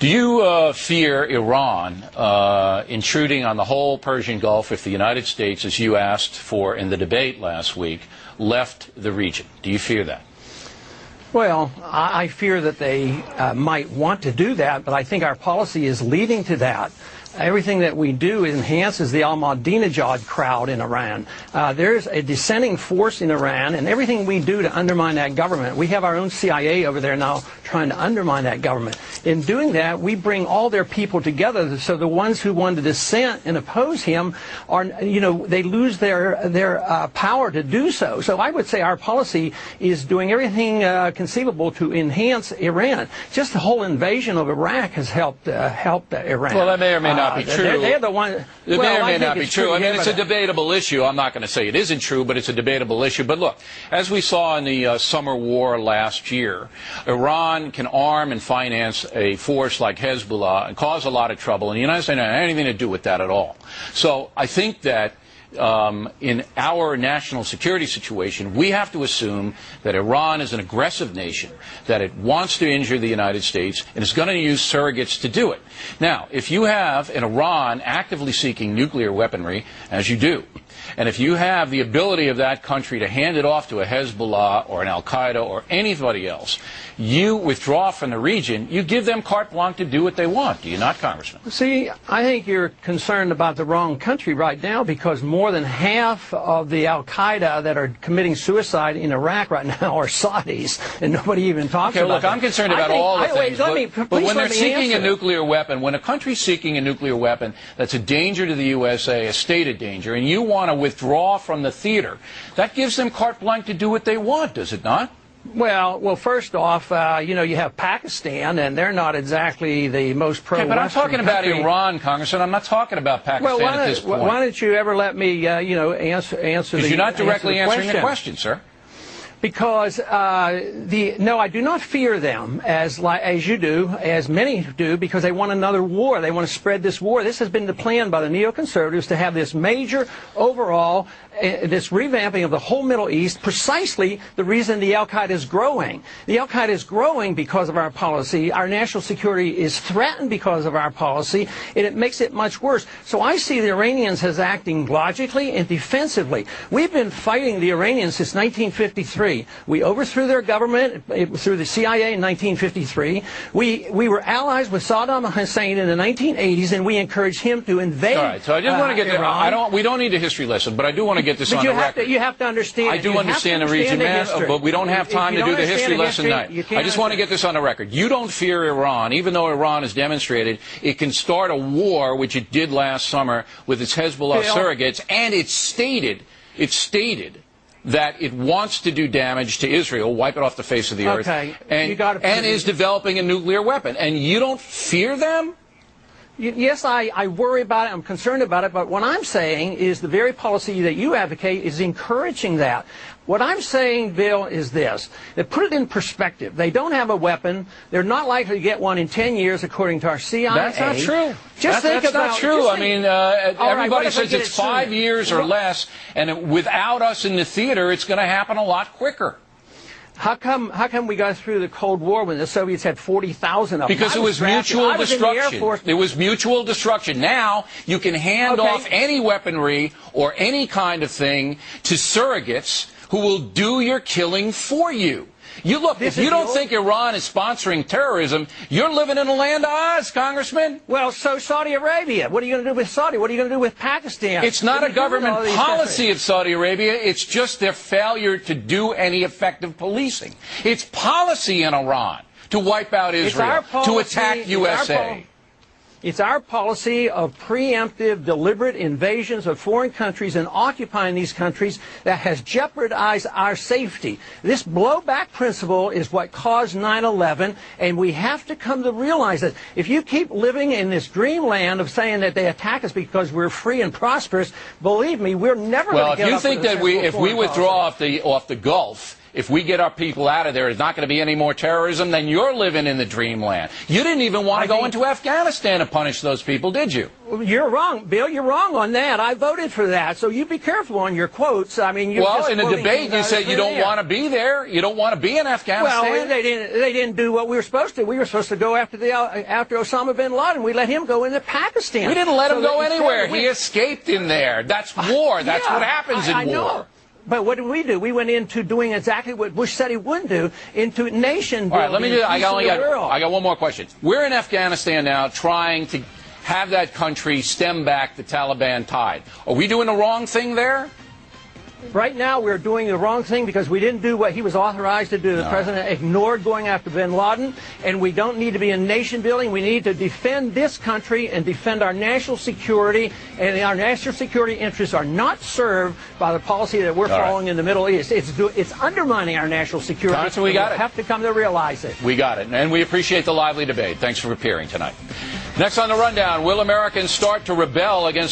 Do you fear Iran intruding on the whole Persian Gulf if the United States, as you asked for in the debate last week, left the region? Do you fear that? Well, I fear that they might want to do that, but I think our policy is leading to that. Everything that we do enhances the Ahmadinejad crowd in Iran. There's a dissenting force in Iran, and everything we do to undermine that government, we have our own CIA over there now trying to undermine that government. In doing that, we bring all their people together, so the ones who want to dissent and oppose him are, they lose their power to do so. So I would say our policy is doing everything conceivable to enhance Iran. Just the whole invasion of Iraq has helped Iran. Well, that may or may not be true. They're the one. It may or may not be true. I mean, it's a debatable issue. I'm not going to say it isn't true, but it's a debatable issue. But look, as we saw in the summer war last year, Iran can arm and finance a force like Hezbollah and cause a lot of trouble. And the United States doesn't have anything to do with that at all. So I think that in our national security situation, we have to assume that Iran is an aggressive nation, that it wants to injure the United States, and is going to use surrogates to do it. Now, if you have an Iran actively seeking nuclear weaponry, as you do, and if you have the ability of that country to hand it off to a Hezbollah or an Al-Qaeda or anybody else, you withdraw from the region, you give them carte blanche to do what they want. Do you not, Congressman? See, I think you're concerned about the wrong country right now, because more than half of the Al-Qaeda that are committing suicide in Iraq right now are Saudis, and nobody even talks about look, I'm concerned about all the things. But when they're seeking a nuclear weapon, when a country's seeking a nuclear weapon that's a danger to the USA, a stated danger, and you want to withdraw from the theater, that gives them carte blanche to do what they want, does it not? Well, first off, you have Pakistan, and they're not exactly the most pro-Western but I'm talking about country. Iran, Congressman. I'm not talking about Pakistan at this point. Why don't you ever let me, answer Because you're not directly answering the question, sir. Because no, I do not fear them as you do, as many do, because they want another war. They want to spread this war. This has been the plan by the neoconservatives to have this major overall, this revamping of the whole Middle East, precisely the reason the Al-Qaeda is growing. The Al-Qaeda is growing because of our policy. Our national security is threatened because of our policy, and it makes it much worse. So I see the Iranians as acting logically and defensively. We've been fighting the Iranians since 1953. We overthrew their government through the CIA in 1953. We were allies with Saddam Hussein in the 1980s, and we encouraged him to invade. All right, so I just want to get Iran. we don't need a history lesson, but I do want to get this on the record. You have to understand. I do understand the region, man, but we don't have time to do the history lesson tonight. I just want to get this on the record. You don't fear Iran, even though Iran has demonstrated it can start a war, which it did last summer with its Hezbollah surrogates, and it stated that it wants to do damage to Israel, wipe it off the face of the earth, and is developing a nuclear weapon. And you don't fear them? Yes, I worry about it. I'm concerned about it. But what I'm saying is the very policy that you advocate is encouraging that. What I'm saying, Bill, is this. They put it in perspective. They don't have a weapon. They're not likely to get one in 10 years, according to our CIA. That's not true. That's not true. I mean, everybody says it's 5 years or less, and without us in the theater, it's going to happen a lot quicker. How come we got through the Cold War when the Soviets had 40,000 of them? Because it was mutual destruction. It was mutual destruction. Now you can hand off any weaponry or any kind of thing to surrogates who will do your killing for you. If you don't think Iran is sponsoring terrorism, you're living in a land of Oz, Congressman. Well, so Saudi Arabia. What are you going to do with Saudi? What are you going to do with Pakistan? It's not a government policy of Saudi Arabia. It's just their failure to do any effective policing. It's policy in Iran to wipe out Israel, to attack USA. It's our policy of preemptive, deliberate invasions of foreign countries and occupying these countries that has jeopardized our safety. This blowback principle is what caused 9/11, and we have to come to realize that if you keep living in this dreamland of saying that they attack us because we're free and prosperous, believe me, we're never going to get up. Well, if you think that if we withdraw off the Gulf, if we get our people out of there, there's not going to be any more terrorism, then you're living in the dreamland. You didn't even want to go into Afghanistan and punish those people, did you? You're wrong, Bill. You're wrong on that. I voted for that. So you be careful on your quotes. I mean, you're well, just in a debate, you said you don't want to be there. You don't want to be in Afghanistan. Well, they didn't do what we were supposed to. We were supposed to go after Osama bin Laden. We let him go into Pakistan. We didn't let him go anywhere. He escaped in there. That's war. That's what happens in war. Know. But what did we do? We went into doing exactly what Bush said he wouldn't do, into nation building. All right, let me do. I got one more question. We're in Afghanistan now, trying to have that country stem back the Taliban tide. Are we doing the wrong thing there? Right now, we're doing the wrong thing because we didn't do what he was authorized to do. The president ignored going after bin Laden, and we don't need to be in nation building. We need to defend this country and defend our national security, and our national security interests are not served by the policy that we're following in the Middle East. It's undermining our national security. Congressman, we got it. We have to come to realize it. We got it, and we appreciate the lively debate. Thanks for appearing tonight. Next on the rundown, will Americans start to rebel against